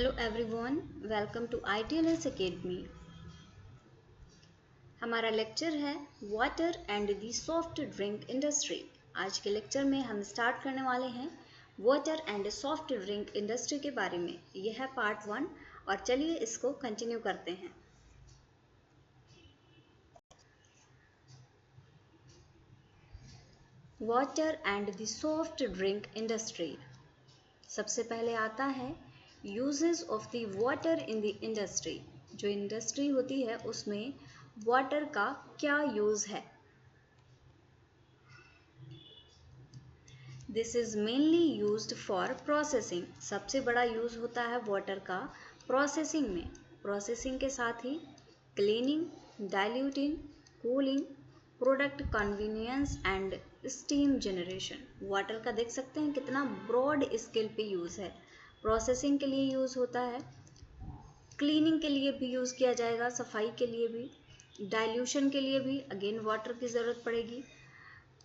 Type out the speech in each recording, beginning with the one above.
Hello everyone, welcome to ITLS academy. हमारा lecture है water and the soft drink industry. आज के lecture में हम स्टार्ट करने वाले हैं water and soft drink industry के बारे में। यह है पार्ट 1 और चलिए इसको कंटिन्यू करते हैं। Water and the soft drink industry. सबसे पहले आता है uses of the water in the industry. जो इंडस्ट्री होती है उसमें वाटर का क्या यूज है। This is mainly used for processing. सबसे बड़ा यूज होता है वाटर का प्रोसेसिंग में। प्रोसेसिंग के साथ ही cleaning, diluting, cooling, product convenience and steam generation. Water का देख सकते हैं कितना ब्रॉड स्केल पे यूज है। प्रोसेसिंग के लिए यूज होता है, क्लीनिंग के लिए भी यूज किया जाएगा, सफाई के लिए भी, डाइल्यूशन के लिए भी अगेन वाटर की ज़रूरत पड़ेगी।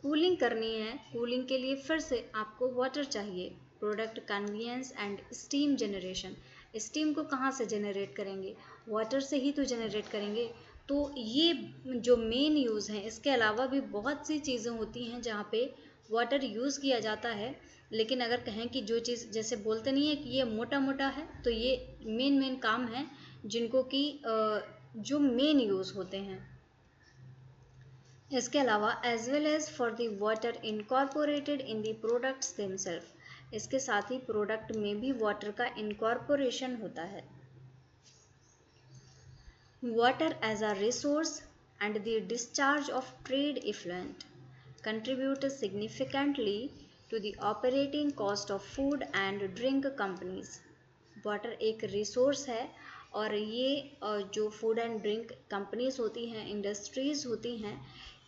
कूलिंग करनी है, कूलिंग के लिए फिर से आपको वाटर चाहिए। Product convenience and steam generation. Steam को कहाँ से जनरेट करेंगे? वाटर से ही तो जनरेट करेंगे। तो ये जो मेन यूज़ हैं, इसके अलावा भी बहुत सी चीज़ें होती हैं जहाँ पे वाटर यूज़ किया जाता है। लेकिन अगर कहें कि जो चीज़ जैसे बोलते नहीं है कि ये मोटा मोटा है, तो ये मेन काम है जिनको कि जो मेन यूज़ होते हैं। इसके अलावा as well as for the water incorporated in the products themselves. इसके साथ ही प्रोडक्ट में भी वाटर का इनकॉर्पोरेशन होता है। Water as a resource and the discharge of trade effluent contribute significantly to the operating cost of food and drink companies. Water एक resource है और ये जो फूड एंड ड्रिंक कंपनीज होती हैं, इंडस्ट्रीज होती हैं,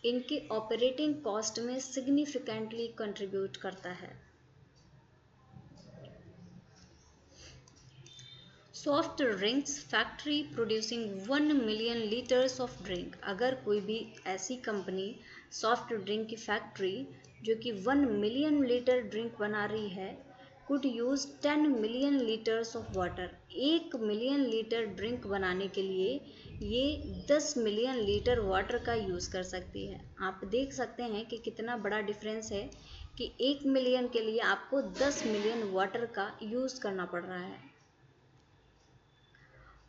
इनकी ऑपरेटिंग कॉस्ट में सिग्निफिकेंटली कंट्रीब्यूट करता है। Soft drinks factory producing 1 million litres of drink. अगर कोई भी ऐसी कंपनी सॉफ्ट ड्रिंक की फैक्ट्री जो कि 1 मिलियन लीटर ड्रिंक बना रही है, could use 10 million litres of water. 1 million litre drink बनाने के लिए ये 10 मिलियन लीटर वाटर का यूज़ कर सकती है। आप देख सकते हैं कि कितना बड़ा डिफरेंस है कि 1 मिलियन के लिए आपको 10 मिलियन वाटर का यूज़ करना पड़ रहा है।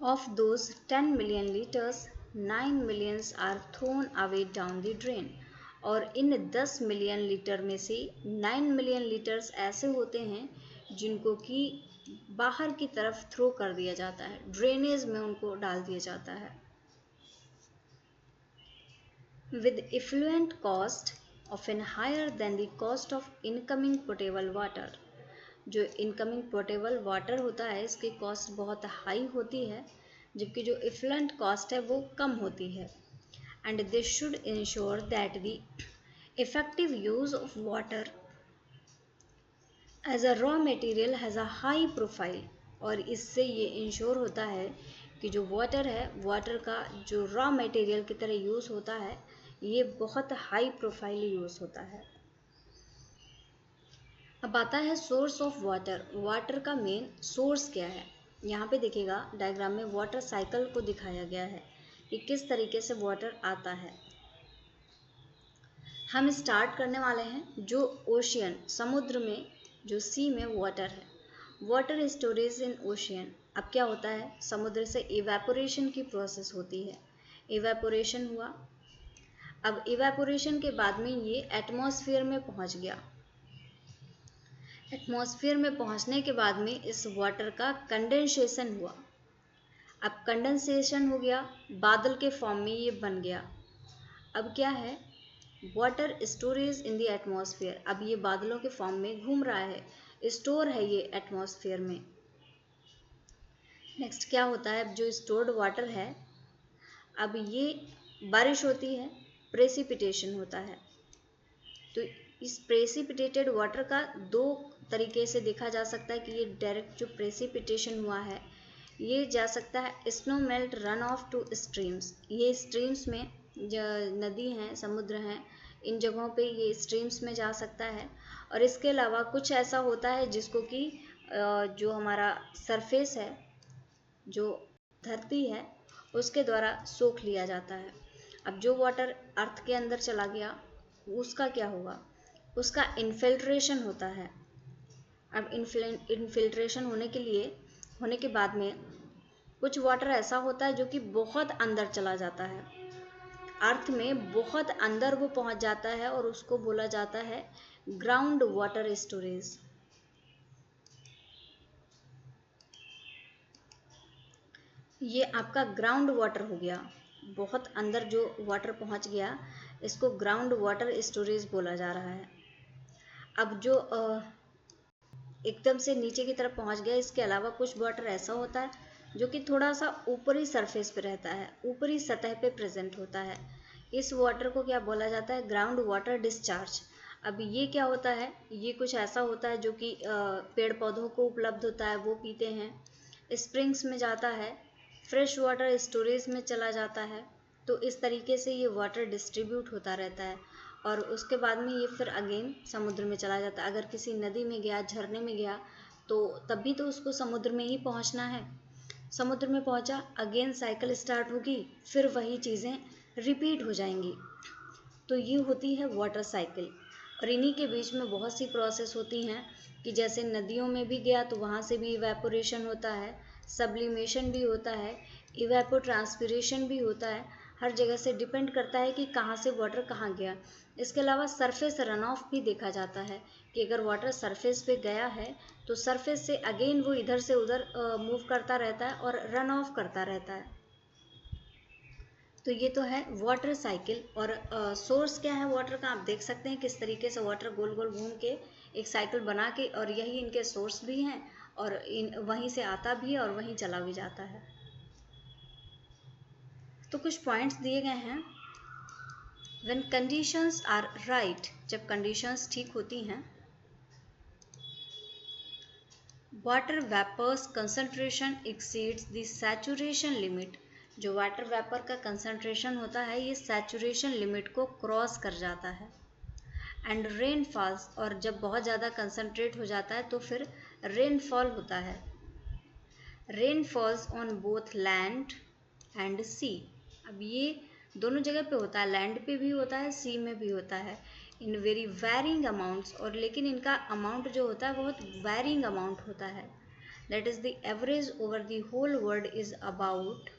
Of those 10 million liters, 9 millions are thrown away down the drain। और इन 10 मिलियन लीटर में से 9 मिलियन लीटर्स ऐसे होते हैं जिनको कि बाहर की तरफ थ्रो कर दिया जाता है, ड्रेनेज में उनको डाल दिया जाता है। With effluent cost often higher than the cost of incoming potable water। जो इनकमिंग पोर्टेबल वाटर होता है इसकी कॉस्ट बहुत हाई होती है, जबकि जो इफ्लुएंट कॉस्ट है वो कम होती है। And this should ensure that the effective use of water as a raw material has a high profile. और इससे ये इंश्योर होता है कि जो वाटर है, वाटर का जो रॉ मटेरियल की तरह यूज़ होता है, ये बहुत हाई प्रोफाइल यूज़ होता है। अब आता है सोर्स ऑफ वाटर। वाटर का मेन सोर्स क्या है? यहाँ पे देखिएगा डायग्राम में वाटर साइकिल को दिखाया गया है कि किस तरीके से वाटर आता है। हम स्टार्ट करने वाले हैं जो ओशियन, समुद्र में, जो सी में वाटर है। वाटर स्टोरेज इन ओशियन। अब क्या होता है, समुद्र से इवेपोरेशन की प्रोसेस होती है। इवेपोरेशन हुआ, अब इवेपोरेशन के बाद में ये एटमॉस्फेयर में पहुँच गया। एटमॉस्फेयर में पहुंचने के बाद में इस वाटर का कंडेंसेशन हुआ। अब कंडेंसेशन हो गया, बादल के फॉर्म में ये बन गया। अब क्या है, water storage in the atmosphere. अब ये बादलों के फॉर्म में घूम रहा है, स्टोर है ये एटमॉस्फेयर में। नेक्स्ट क्या होता है, जो स्टोर्ड वाटर है, अब ये बारिश होती है, प्रेसिपिटेशन होता है। तो इस प्रेसिपिटेटेड वाटर का दो तरीके से देखा जा सकता है कि ये डायरेक्ट जो प्रेसिपिटेशन हुआ है, ये जा सकता है snow melt run of two streams. ये स्ट्रीम्स में, जो नदी हैं, समुद्र हैं, इन जगहों पे ये स्ट्रीम्स में जा सकता है। और इसके अलावा कुछ ऐसा होता है जिसको कि जो हमारा सरफेस है, जो धरती है उसके द्वारा सोख लिया जाता है। अब जो वाटर अर्थ के अंदर चला गया उसका क्या होगा, उसका इन्फिल्ट्रेशन होता है। अब इन्फिल्ट्रेशन होने के बाद में कुछ वाटर ऐसा होता है जो कि बहुत अंदर चला जाता है, अर्थ में बहुत अंदर वो पहुंच जाता है और उसको बोला जाता है ग्राउंड वाटर स्टोरेज। ये आपका ग्राउंड वाटर हो गया, बहुत अंदर जो वाटर पहुंच गया इसको ग्राउंड वाटर स्टोरेज बोला जा रहा है। अब जो एकदम से नीचे की तरफ पहुंच गया, इसके अलावा कुछ वाटर ऐसा होता है जो कि थोड़ा सा ऊपरी सरफेस पे रहता है, ऊपरी सतह पे प्रेजेंट होता है। इस वाटर को क्या बोला जाता है, ग्राउंड वाटर डिस्चार्ज। अब ये क्या होता है, ये कुछ ऐसा होता है जो कि पेड़ पौधों को उपलब्ध होता है, वो पीते हैं, स्प्रिंग्स में जाता है, फ्रेश वाटर स्टोरेज में चला जाता है। तो इस तरीके से ये वाटर डिस्ट्रीब्यूट होता रहता है और उसके बाद में ये फिर अगेन समुद्र में चला जाता है। अगर किसी नदी में गया, झरने में गया, तो तब भी तो उसको समुद्र में ही पहुंचना है। समुद्र में पहुंचा, अगेन साइकिल स्टार्ट होगी, फिर वही चीज़ें रिपीट हो जाएंगी। तो ये होती है वाटर साइकिल। और इन्हीं के बीच में बहुत सी प्रोसेस होती हैं कि जैसे नदियों में भी गया तो वहाँ से भी इवेपोरेशन होता है, सब्लिमेशन भी होता है, इवेपोट्रांसपिरेशन भी होता है। हर जगह से डिपेंड करता है कि कहाँ से वाटर कहाँ गया। इसके अलावा सरफेस रन ऑफ भी देखा जाता है कि अगर वाटर सरफेस पे गया है तो सरफेस से अगेन वो इधर से उधर मूव करता रहता है और रन ऑफ करता रहता है। तो ये तो है वाटर साइकिल। और सोर्स क्या है वाटर का, आप देख सकते हैं किस तरीके से वाटर गोल गोल घूम के एक साइकिल बना के, और यही इनके सोर्स भी हैं और वहीं से आता भी है और वहीं चला भी जाता है। तो कुछ पॉइंट्स दिए गए हैं। When conditions are right, जब कंडीशंस ठीक होती हैं, water vapours concentration exceeds the saturation limit. जो वाटर वेपर का कंसंट्रेशन होता है ये सैचुरेशन लिमिट को क्रॉस कर जाता है। एंड रेन फॉल्स, और जब बहुत ज़्यादा कंसंट्रेट हो जाता है तो फिर रेनफॉल होता है। Rain falls on both land and sea. अब ये दोनों जगह पे होता है, लैंड पे भी होता है, सी में भी होता है, इन वेरी वैरिंग अमाउंट्स। और लेकिन इनका अमाउंट जो होता है बहुत वैरिंग अमाउंट होता है। That is the average over the whole world is about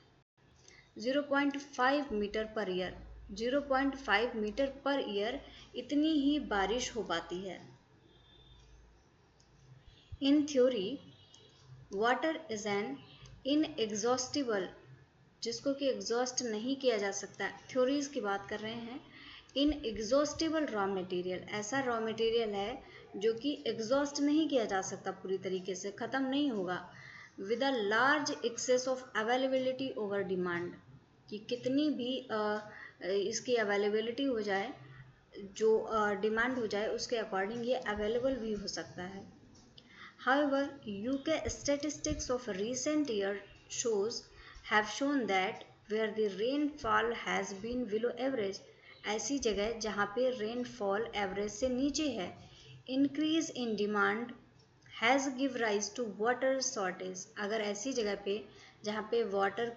0.5 metre per year. 0.5 metre per year इतनी ही बारिश हो पाती है। In theory water is an inexhaustible, जिसको कि एग्जॉस्ट नहीं किया जा सकता, थ्योरीज की बात कर रहे हैं। इनएग्जॉस्टिबल रॉ मटेरियल, ऐसा रॉ मटेरियल है जो कि एग्जॉस्ट नहीं किया जा सकता, पूरी तरीके से ख़त्म नहीं होगा। With a large access of availability over demand, कि कितनी भी इसकी अवेलेबिलिटी हो जाए, जो डिमांड हो जाए उसके अकॉर्डिंग ये अवेलेबल भी हो सकता है। However, UK statistics of recent years have shown that where the rainfall has been below average, ऐसी जगह जहाँ पे rainfall average से नीचे है, increase in demand has give rise to water shortage। अगर ऐसी जगह पे जहाँ पे वाटर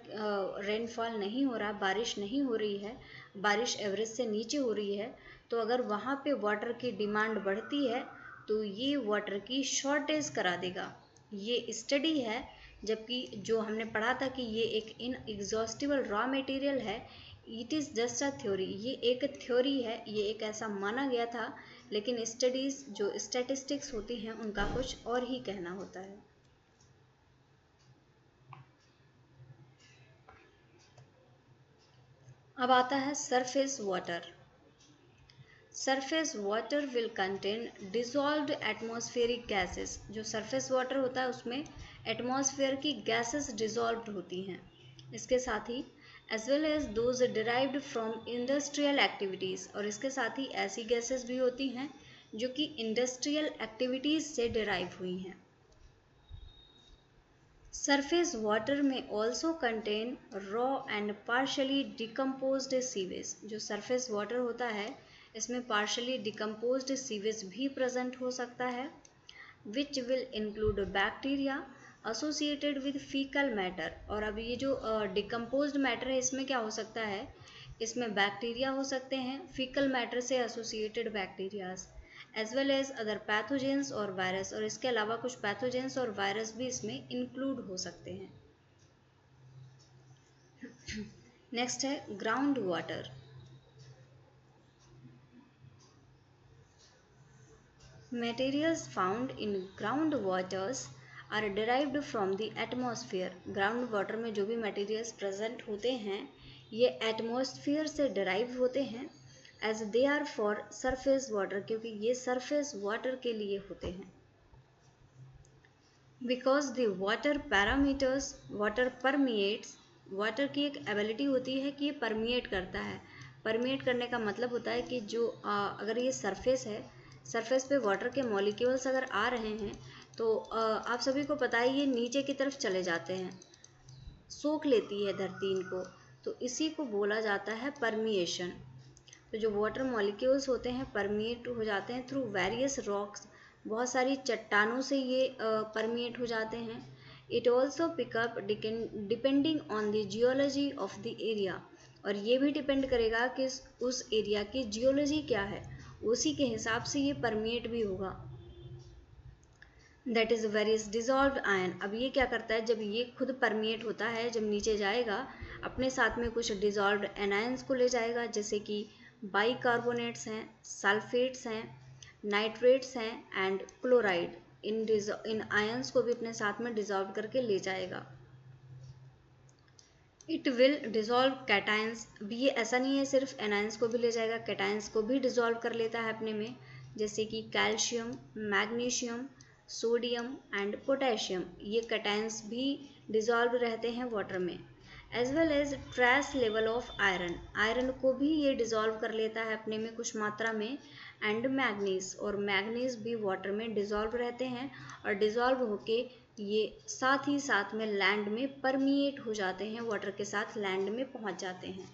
रेनफॉल नहीं हो रहा, बारिश नहीं हो रही है, बारिश एवरेज से नीचे हो रही है, तो अगर वहाँ पे वाटर की डिमांड बढ़ती है तो ये वाटर की शॉर्टेज करा देगा। ये स्टडी है, जबकि जो हमने पढ़ा था कि ये एक इनएग्जॉस्टिबल रॉ मटेरियल है, it is just a theory. ये एक थ्योरी है, ये एक ऐसा माना गया था, लेकिन स्टडीज़ जो स्टैटिस्टिक्स होती हैं उनका कुछ और ही कहना होता है। अब आता है surface water. Surface water will contain dissolved atmospheric gases. जो सरफेस वाटर होता है उसमें एटमॉस्फेयर की गैसेस डिजॉल्व्ड होती हैं। इसके साथ ही as well as those derived from industrial activities, और इसके साथ ही ऐसी गैसेस भी होती हैं जो कि इंडस्ट्रियल एक्टिविटीज़ से डिराइव हुई हैं। सरफेस वाटर में also contain raw and partially decomposed sewage. जो सरफेस वाटर होता है इसमें पार्शली डिकम्पोज्ड सीवेज भी प्रेजेंट हो सकता है, which will include bacteria, associated with faecal matter. और अब ये जो डिकम्पोज्ड मैटर है इसमें क्या हो सकता है, इसमें बैक्टीरिया हो सकते हैं, फीकल मैटर से associated bacterias, as well as other pathogens और वायरस, और इसके अलावा कुछ पैथोजेंस और वायरस भी इसमें इंक्लूड हो सकते हैं। नेक्स्ट है ground water. Materials found in groundwaters are derived from the atmosphere। Ground water में जो भी मटेरियल्स प्रेजेंट होते हैं ये एटमॉस्फेयर से डिराइव होते हैं, as they are for surface water, क्योंकि ये सरफेस वाटर के लिए होते हैं। Because the water parameters, water permeates, water की एक एबिलिटी होती है कि ये परमिएट करता है। परमिएट करने का मतलब होता है कि जो अगर ये सरफेस है, सरफेस पे वाटर के मॉलिक्यूल्स अगर आ रहे हैं तो आप सभी को पता है ये नीचे की तरफ चले जाते हैं, सोख लेती है धरती इनको, तो इसी को बोला जाता है परमिएशन। तो जो वाटर मॉलिक्यूल्स होते हैं परमिएट हो जाते हैं थ्रू वेरियस रॉक्स, बहुत सारी चट्टानों से ये परमिएट हो जाते हैं। It also pickup depending on the geology of the area, और ये भी डिपेंड करेगा कि उस एरिया की जियोलॉजी क्या है, उसी के हिसाब से ये परमिएट भी होगा। That is various dissolve ion. अब ये क्या करता है, जब ये खुद परमिएट होता है, जब नीचे जाएगा अपने साथ में कुछ डिजॉल्व एनायंस को ले जाएगा, जैसे कि बाइकार्बोनेट्स हैं, सल्फेट्स हैं, नाइट्रेट्स हैं एंड क्लोराइड। इन आयंस को भी अपने साथ में डिजॉल्व करके ले जाएगा। It will dissolve cations. भी ये ऐसा नहीं है सिर्फ एनायंस को भी ले जाएगा, कैटायंस को भी डिजॉल्व कर लेता है अपने में, जैसे कि calcium, magnesium, sodium and potassium. ये कैटायंस भी डिजॉल्व रहते हैं वाटर में। As well as trace level of iron, iron को भी ये डिजॉल्व कर लेता है अपने में कुछ मात्रा में, एंड मैग्नीज, और मैग्नीज भी वाटर में डिजॉल्व रहते हैं, और डिजॉल्व होके ये साथ ही साथ में लैंड में परमिएट हो जाते हैं, वाटर के साथ लैंड में पहुंच जाते हैं।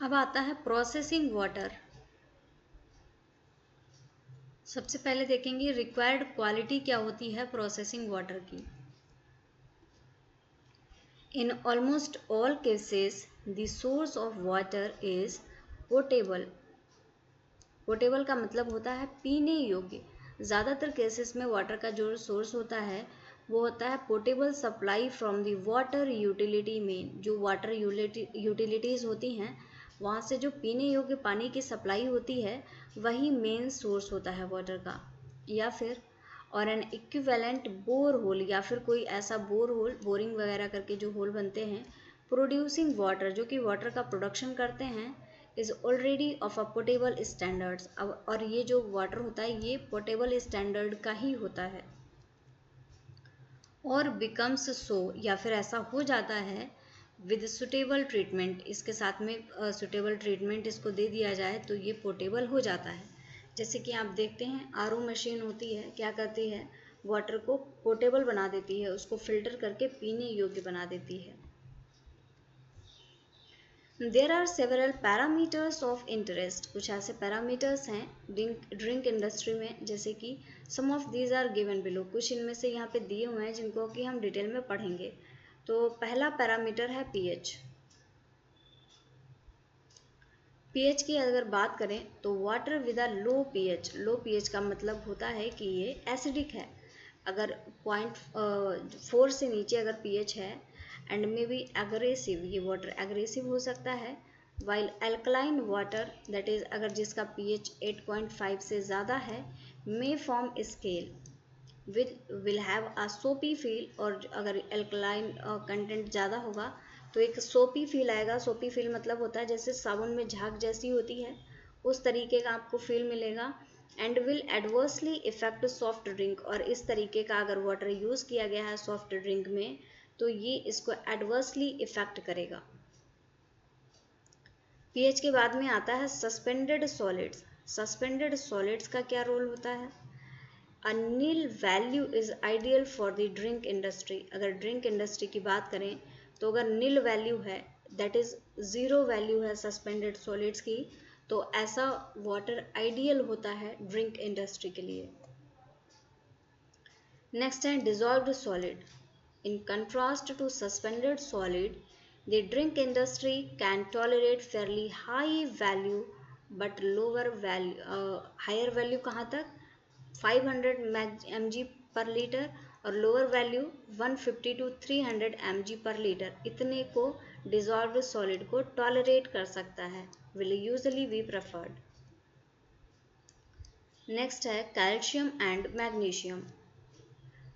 अब आता है प्रोसेसिंग वाटर। सबसे पहले देखेंगे रिक्वायर्ड क्वालिटी क्या होती है प्रोसेसिंग वाटर की। In almost all cases the source of water is potable. Potable का मतलब होता है पीने योग्य। ज़्यादातर केसेस में वाटर का जो सोर्स होता है वो होता है potable supply from the water utility main. जो वाटर यूटिलिटीज़ होती हैं वहाँ से जो पीने योग्य पानी की सप्लाई होती है वही मेन सोर्स होता है वाटर का। या फिर और एन इक्विवेलेंट बोर होल, या फिर कोई ऐसा बोर होल, बोरिंग वगैरह करके जो होल बनते हैं, प्रोड्यूसिंग वाटर, जो कि वाटर का प्रोडक्शन करते हैं, is already of a potable standards. अब और ये जो वाटर होता है ये पोटेबल स्टैंडर्ड का ही होता है। और बिकम्स सो, या फिर ऐसा हो जाता है विद सुटेबल ट्रीटमेंट, इसके साथ में सुटेबल ट्रीटमेंट इसको दे दिया जाए तो ये पोर्टेबल हो जाता है। जैसे कि आप देखते हैं आरओ मशीन होती है, क्या करती है, वाटर को पोर्टेबल बना देती है, उसको फिल्टर करके पीने योग्य बना देती है। There are several parameters of interest. कुछ ऐसे पैरामीटर्स हैं ड्रिंक इंडस्ट्री में, जैसे कि some of these are given below. कुछ इनमें से यहाँ पे दिए हुए हैं जिनको कि हम डिटेल में पढ़ेंगे। तो पहला पैरामीटर है पीएच। पीएच की अगर बात करें तो water with a low pH, low pH का मतलब होता है कि ये एसिडिक है। अगर 0.4 से नीचे अगर पीएच है, एंड मे बी एग्रेसिव, ये वाटर एग्रेसिव हो सकता है। While alkaline water, that is अगर जिसका पीएच 8.5 से ज़्यादा है, may form scale will have a सोपी फील, और अगर एल्कलाइन कंटेंट ज़्यादा होगा तो एक सोपी फील आएगा। सोपी फील मतलब होता है जैसे साबुन में झाग जैसी होती है, उस तरीके का आपको फील मिलेगा। And will adversely effect soft drink, और इस तरीके का अगर वाटर यूज़ किया गया है सॉफ्ट ड्रिंक में तो ये इसको एडवर्सली इफेक्ट करेगा। पीएच के बाद में आता है सस्पेंडेड सॉलिड्स। सस्पेंडेड सॉलिड्स का क्या रोल होता है? A nil value is ideal for the drink industry. अगर ड्रिंक इंडस्ट्री की बात करें तो अगर नील वैल्यू है, दैट इज ज़ीरो वैल्यू है सस्पेंडेड सॉलिड्स की, तो ऐसा वाटर आइडियल होता है ड्रिंक इंडस्ट्री के लिए। नेक्स्ट है dissolved solid. In contrast to suspended solid, the drink industry can tolerate fairly high value but lower value, higher value कहाँ तक 500 mg पर लीटर और lower value 150 to 300 mg per litre, इतने को dissolved solid को tolerate कर सकता है, will usually be preferred. Next है calcium and magnesium.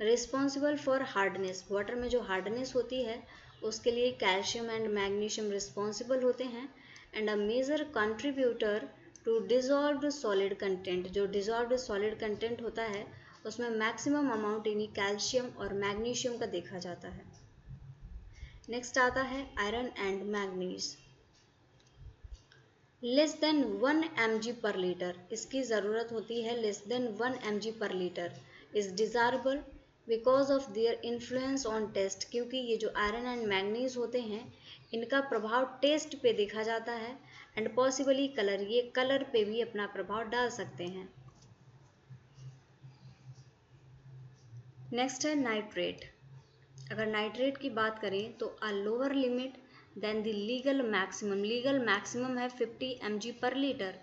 Responsible for hardness, water में जो हार्डनेस होती है उसके लिए कैल्शियम एंड मैग्नीशियम रिस्पॉन्सिबल होते हैं। And a major contributor to dissolved solid content, जो डिजॉल्व्ड सॉलिड कंटेंट होता है उसमें मैक्सिमम अमाउंट इन्हीं कैल्शियम और मैग्नीशियम का देखा जाता है। नेक्स्ट आता है iron and manganese. Less than 1 mg per litre, इसकी ज़रूरत होती है less than 1 mg per litre, is desirable because of their influence on taste, क्योंकि ये जो आयरन एंड मैग्नीज होते हैं इनका प्रभाव टेस्ट पे देखा जाता है एंड पॉसिबली कलर, ये कलर पे भी अपना प्रभाव डाल सकते हैं। नेक्स्ट है नाइट्रेट। अगर नाइट्रेट की बात करें तो a lower limit than the legal maximum, legal maximum है 50 mg पर लीटर,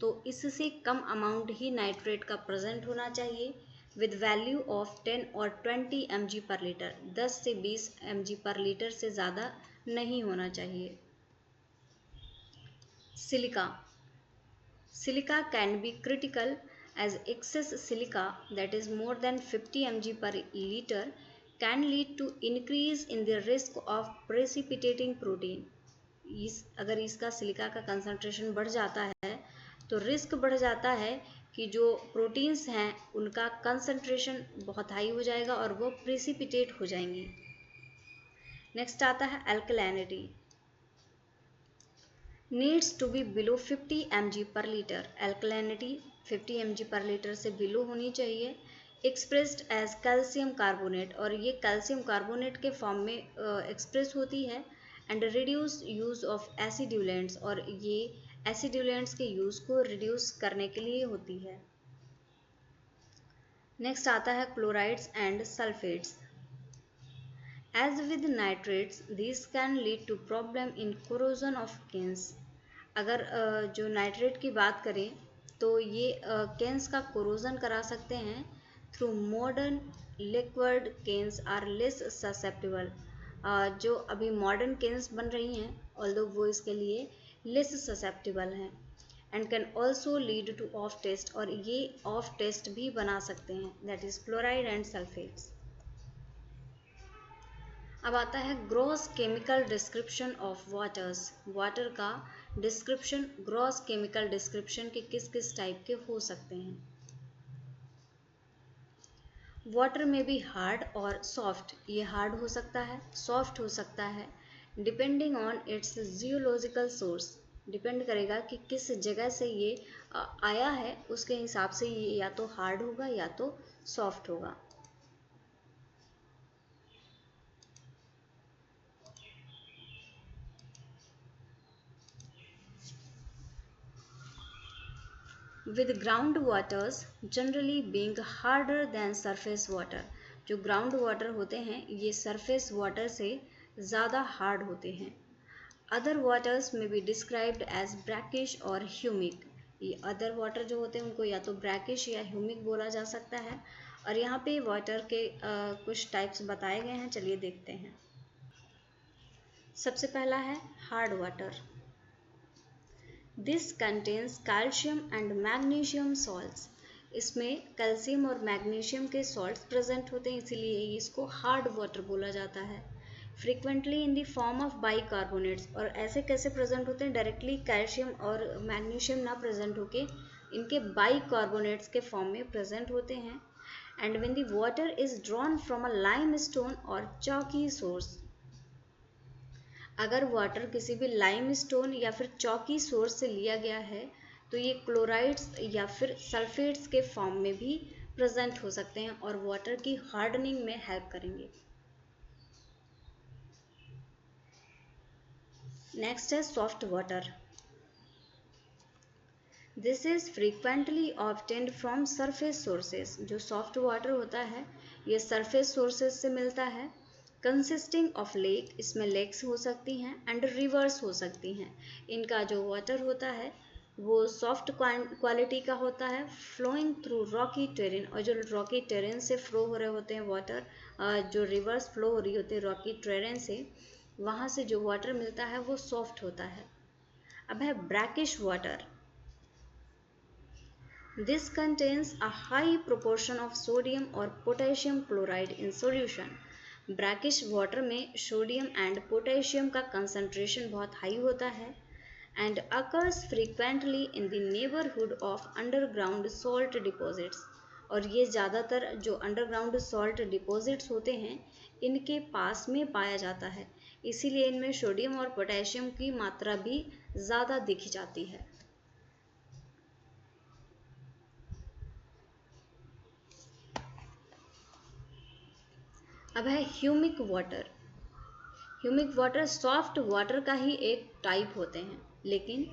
तो इससे कम अमाउंट ही नाइट्रेट का प्रेजेंट होना चाहिए विद वैल्यू ऑफ 10 और 20 mg पर लीटर, 10 से 20 mg पर लीटर से ज़्यादा नहीं होना चाहिए। Silica. Silica can be critical as excess silica, that is more than 50 mg per liter, can lead to increase in the risk of precipitating protein. अगर इसका silica का concentration बढ़ जाता है तो रिस्क बढ़ जाता है कि जो प्रोटीन्स हैं उनका कंसंट्रेशन बहुत हाई हो जाएगा और वो प्रेसिपिटेट हो जाएंगी। नेक्स्ट आता है alkalinity. Needs to be below 50 mg per litre, alkalinity 50 mg per litre से बिलो होनी चाहिए। एक्सप्रेस्ड एज कैल्शियम कार्बोनेट, और ये कैल्शियम कार्बोनेट के फॉर्म में एक्सप्रेस होती है। And reduce use of acidulants, और ये एसिड्यूलेंट्स के यूज़ को रिड्यूस करने के लिए होती है। नेक्स्ट आता है chlorides and sulphates. As with nitrates, these can lead to problem in corrosion of canes. अगर जो नाइट्रेट की बात करें तो ये केन्स का कोरोजन करा सकते हैं। Through modern liquid cans are less susceptible, जो अभी मॉडर्न केन्स बन रही हैं ऑल्दो वो इसके लिए लेस ससेप्टेबल हैं। And can also lead to of taste, और ये ऑफ टेस्ट भी बना सकते हैं, that is chloride and sulphates. अब आता है gross chemical description of waters. Water का डिस्क्रिप्शन, ग्रॉस केमिकल डिस्क्रिप्शन के किस किस टाइप के हो सकते हैं। वाटर में भी हार्ड और सॉफ्ट, ये हार्ड हो सकता है, सॉफ्ट हो सकता है, depending on it's geological source, depend करेगा कि किस जगह से ये आया है, उसके हिसाब से ये या तो हार्ड होगा या तो सॉफ्ट होगा। with ground waters generally being harder than surface water, जो ग्राउंड वाटर होते हैं ये सरफेस वाटर से ज़्यादा हार्ड होते हैं। अदर वाटर्स में बी डिस्क्राइब्ड एज ब्रैकिश और ह्यूमिक, ये अदर वाटर जो होते हैं उनको या तो ब्रैकिश या ह्यूमिक बोला जा सकता है। और यहाँ पे वाटर के कुछ टाइप्स बताए गए हैं, चलिए देखते हैं। सबसे पहला है hard water. This contains calcium and magnesium salts, इसमें कैल्शियम और मैग्नीशियम के सॉल्ट्स प्रेजेंट होते हैं, इसीलिए इसको हार्ड वाटर बोला जाता है। Frequently in the form of bicarbonates, और ऐसे कैसे प्रेजेंट होते हैं, डायरेक्टली कैल्शियम और मैग्नीशियम ना प्रेजेंट होके इनके बाइकार्बोनेट्स के फॉर्म में प्रेजेंट होते हैं। And when the water is drawn from a limestone और चॉकी सोर्स, अगर वाटर किसी भी लाइमस्टोन या फिर चॉकी सोर्स से लिया गया है तो ये क्लोराइड्स या फिर सल्फेट्स के फॉर्म में भी प्रेजेंट हो सकते हैं और वाटर की हार्डनिंग में हेल्प करेंगे। नेक्स्ट है soft water. This is frequently obtained from surface sources. जो सॉफ्ट वाटर होता है ये सरफेस सोर्सेज से मिलता है। कंसिस्टिंग ऑफ लेक, इसमें लेक्स हो सकती हैं एंड रिवर्स हो सकती हैं। इनका जो वाटर होता है वो सॉफ्ट क्वालिटी का होता है, फ्लोइंग थ्रू रॉकी टेरेन, और जो रॉकी टेरेन से फ्लो हो रहे होते हैं वाटर, जो रिवर्स फ्लो हो रही होती है रॉकी टेरेन से, वहाँ से जो वाटर मिलता है वो सॉफ्ट होता है। अब है brackish water. This contains a high proportion of sodium or potassium chloride in solution. Brackish water में सोडियम एंड पोटेशियम का कंसंट्रेशन बहुत हाई होता है and occurs frequently in the neighborhood of underground salt deposits. और ये ज़्यादातर जो underground salt deposits होते हैं इनके पास में पाया जाता है, इसीलिए इनमें सोडियम और पोटेशियम की मात्रा भी ज़्यादा दिखी जाती है। अब है humic water. Humic water soft water का ही एक टाइप होते हैं, लेकिन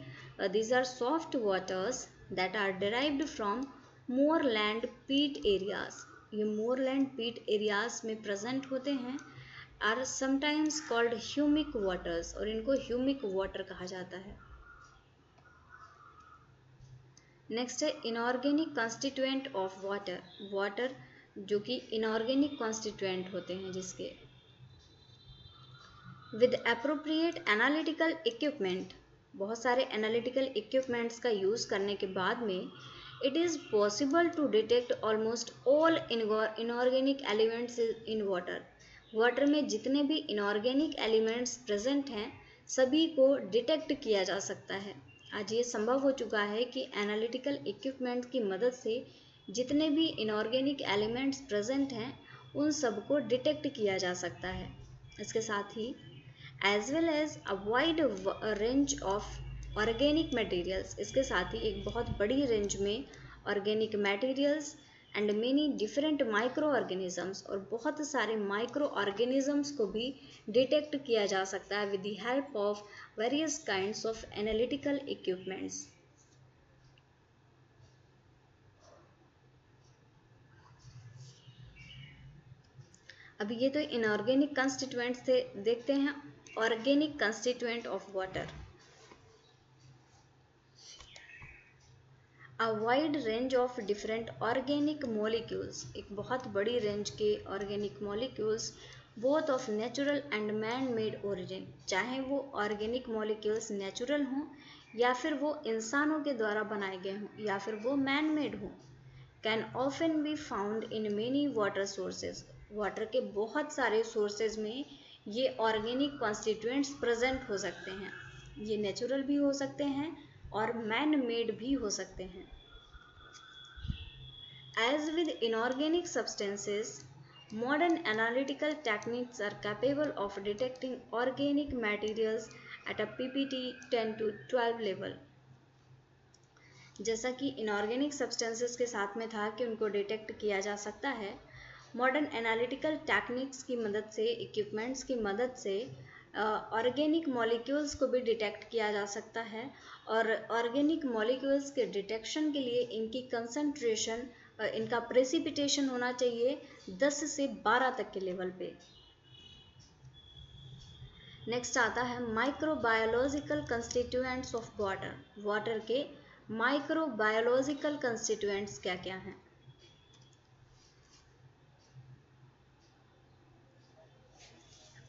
these are soft waters that are derived from moorland peat areas. ये मोरलैंड पीट एरियाज में प्रेजेंट होते हैं, are sometimes called humic waters, और इनको ह्यूमिक वाटर कहा जाता है। नेक्स्ट है inorganic constituent of water. Water जो कि इनऑर्गेनिक कॉन्स्टिट्यूएंट होते हैं जिसके, विद एप्रोप्रिएट एनालिटिकल इक्विपमेंट, बहुत सारे एनालिटिकल इक्विपमेंट्स का यूज़ करने के बाद में it is possible to detect almost all inorganic elements in water. Water में जितने भी इनऑर्गेनिक एलिमेंट्स प्रेजेंट हैं सभी को डिटेक्ट किया जा सकता है। आज ये संभव हो चुका है कि एनालिटिकल इक्विपमेंट की मदद से जितने भी इनऑर्गेनिक एलिमेंट्स प्रेजेंट हैं उन सबको डिटेक्ट किया जा सकता है। इसके साथ ही as well as a wide range of organic materials, इसके साथ ही एक बहुत बड़ी रेंज में organic materials and many different micro organisms, और बहुत सारे माइक्रो ऑर्गेनिजम्स को भी डिटेक्ट किया जा सकता है with the help of various kinds of analytical equipments. अब ये तो इनऑर्गेनिक कंस्टिट्यूएंट से, देखते हैं organic constituent of water. A wide range of different organic molecules, एक बहुत बड़ी रेंज के organic molecules both of natural and man made origin, चाहे वो ऑर्गेनिक मॉलिक्यूल्स नेचुरल हों या फिर वो इंसानों के द्वारा बनाए गए हों या फिर वो मैन मेड हों, can often be found in many water sources. Water के बहुत सारे सोर्सेज में ये ऑर्गेनिक कॉन्स्टिट्यूएंट्स प्रेजेंट हो सकते हैं। ये नेचुरल भी हो सकते हैं और मैन मेड भी हो सकते हैं। As with inorganic substances, modern analytical techniques are capable of detecting organic materials at a ppt 10 to 12 level। जैसा कि इनऑर्गेनिक सब्सटेंसेस के साथ में था कि उनको डिटेक्ट किया जा सकता है, मॉडर्न एनालिटिकल टेक्निक्स की मदद से, इक्विपमेंट्स की मदद से ऑर्गेनिक मॉलिक्यूल्स को भी डिटेक्ट किया जा सकता है, और ऑर्गेनिक मॉलिक्यूल्स के डिटेक्शन के लिए इनकी कंसंट्रेशन, इनका प्रेसिपिटेशन होना चाहिए 10 से 12 तक के लेवल पे। नेक्स्ट आता है microbiological constituents of water. Water के माइक्रोबायोलॉजिकल कंस्टिट्यूएंट्स क्या क्या हैं?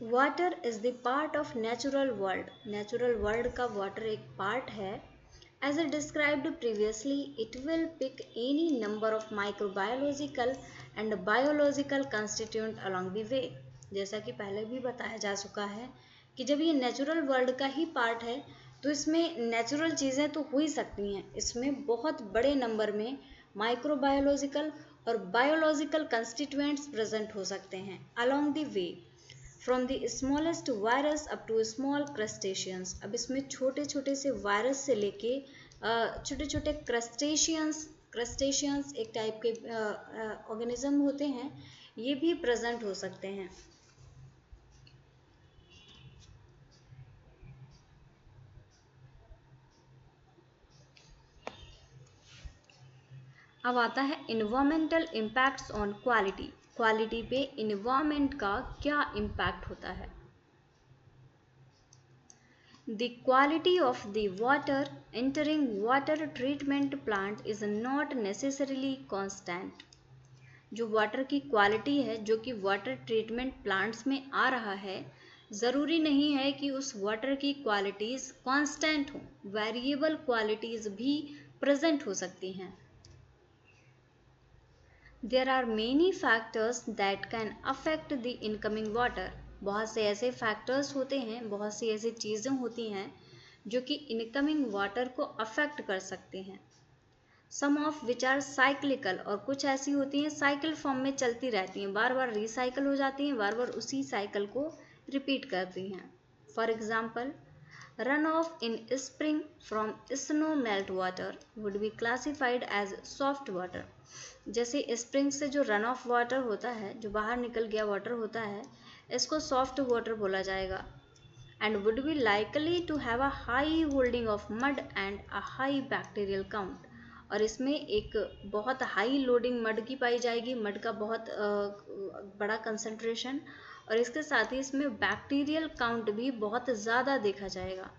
Water is the part of natural world. Natural world का वाटर एक पार्ट है। As a described previously, it will pick any number of microbiological and biological constituent along the way. जैसा कि पहले भी बताया जा चुका है कि जब ये नेचुरल वर्ल्ड का ही पार्ट है तो इसमें नेचुरल चीज़ें तो हो ही सकती हैं, इसमें बहुत बड़े नंबर में माइक्रोबायोलॉजिकल और बायोलॉजिकल कंस्टिट्यूएंट्स प्रेजेंट हो सकते हैं along the way, from the smallest virus up to small crustaceans. अब इसमें छोटे छोटे से वायरस से लेके छोटे छोटे क्रस्टेशियंस एक टाइप के ऑर्गेनिज्म होते हैं, ये भी प्रेजेंट हो सकते हैं। अब आता है environmental impacts on quality. Quality पे इन्वायरमेंट का क्या इम्पैक्ट होता है? The quality of the water entering water treatment plant is not necessarily constant. जो वाटर की क्वालिटी है जो कि वाटर ट्रीटमेंट प्लांट्स में आ रहा है, ज़रूरी नहीं है कि उस वाटर की क्वालिटीज़ कांस्टेंट हों, वेरिएबल क्वालिटीज़ भी प्रेजेंट हो सकती हैं। There are many factors that can affect the incoming water. बहुत से ऐसे फैक्टर्स होते हैं, बहुत सी ऐसी चीज़ें होती हैं जो कि इनकमिंग वाटर को अफेक्ट कर सकते हैं। सम ऑफ विच आर साइक्लिकल, और कुछ ऐसी होती हैं साइकिल फॉर्म में चलती रहती हैं, बार बार रिसाइकल हो जाती हैं, बार बार उसी साइकिल को रिपीट करती हैं। For example, run off in spring from snow melt water would be classified as soft water. जैसे स्प्रिंग से जो रन ऑफ वाटर होता है, जो बाहर निकल गया वाटर होता है, इसको सॉफ्ट वाटर बोला जाएगा। And would be likely to have a high holding of mud and a high bacterial count. और इसमें एक बहुत हाई लोडिंग मड की पाई जाएगी, मड का बहुत बड़ा कंसंट्रेशन, और इसके साथ ही इसमें बैक्टीरियल काउंट भी बहुत ज़्यादा देखा जाएगा।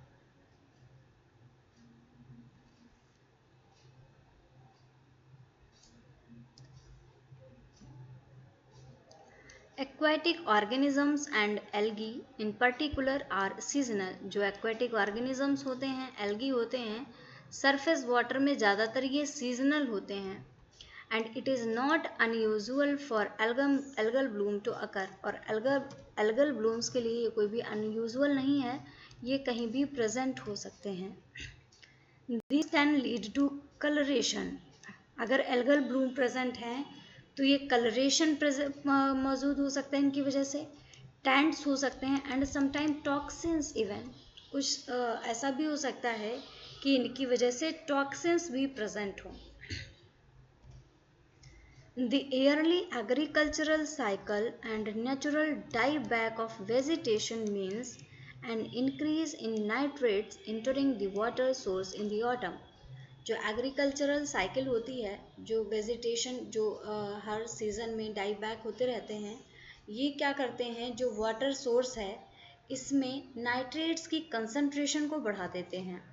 Aquatic organisms and algae in particular are seasonal. जो एक्वेटिक ऑर्गेनिजम्स होते हैं, एल्गी होते हैं, सरफेस वाटर में ज़्यादातर ये सीजनल होते हैं। And it is not unusual for algal bloom to occur. और एल्गल ब्लूम्स के लिए ये कोई भी अनयूजुअल नहीं है, ये कहीं भी प्रेजेंट हो सकते हैं। This can lead to colouration. अगर एल्गल ब्लूम प्रेजेंट हैं तो ये कलरेशन मौजूद हो सकता है इनकी वजह से, टैंट्स हो सकते हैं, एंड समटाइम टॉक्सिन्स इवन। कुछ ऐसा भी हो सकता है कि इनकी वजह से टॉक्सिन्स भी प्रेजेंट हों। The yearly agricultural cycle and natural dieback of vegetation means an increase in nitrates entering the water source in the autumn. जो एग्रीकल्चरल साइकिल होती है, जो वेजिटेशन जो हर सीज़न में डाई बैक होते रहते हैं, ये क्या करते हैं, जो वाटर सोर्स है इसमें नाइट्रेट्स की कंसंट्रेशन को बढ़ा देते हैं।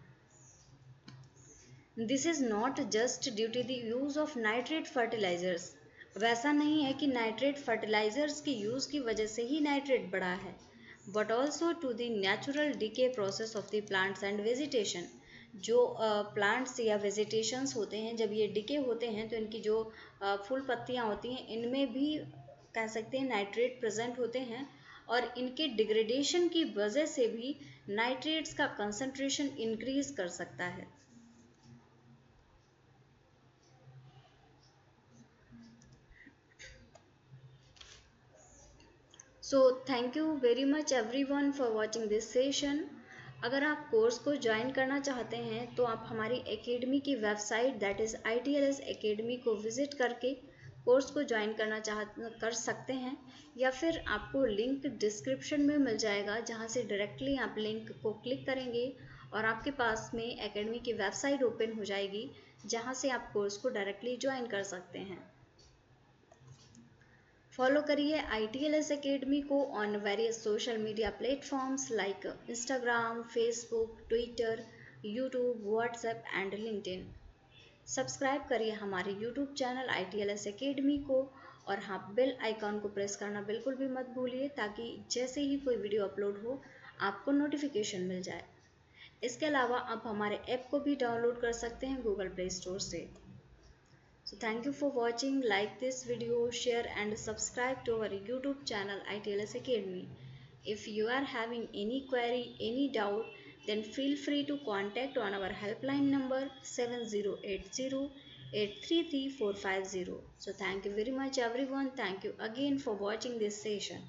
This is not just due to the use of nitrate fertilisers. वैसा नहीं है कि नाइट्रेट फर्टिलाइजर्स की यूज़ की वजह से ही नाइट्रेट बढ़ा है, but also to the natural decay process of the plants and vegetation. जो प्लांट्स या वेजिटेशंस होते हैं, जब ये डिके होते हैं तो इनकी जो फूल पत्तियाँ होती हैं, इनमें भी कह सकते हैं नाइट्रेट प्रेजेंट होते हैं, और इनके डिग्रेडेशन की वजह से भी नाइट्रेट्स का कंसंट्रेशन इंक्रीज कर सकता है। So thank you very much everyone for watching this session. अगर आप कोर्स को ज्वाइन करना चाहते हैं तो आप हमारी एकेडमी की website that is ITLS academy को विज़िट करके कोर्स को ज्वाइन कर सकते हैं, या फिर आपको लिंक डिस्क्रिप्शन में मिल जाएगा, जहां से डायरेक्टली आप लिंक को क्लिक करेंगे और आपके पास में एकेडमी की वेबसाइट ओपन हो जाएगी, जहां से आप कोर्स को डायरेक्टली ज्वाइन कर सकते हैं। फॉलो करिए ITLS एकेडमी को on various social media platforms like Instagram, Facebook, Twitter, YouTube, WhatsApp and LinkedIn. Subscribe करिए हमारे यूट्यूब चैनल ITLS एकेडमी को, और हाँ, बेल आइकॉन को प्रेस करना बिल्कुल भी मत भूलिए, ताकि जैसे ही कोई वीडियो अपलोड हो आपको नोटिफिकेशन मिल जाए। इसके अलावा आप हमारे ऐप को भी डाउनलोड कर सकते हैं गूगल प्ले स्टोर से। So thank you for watching. Like this video, share and subscribe to our YouTube channel ITLS Academy. If you are having any query, any doubt, then feel free to contact on our helpline number 7080833450. So thank you very much everyone. Thank you again for watching this session.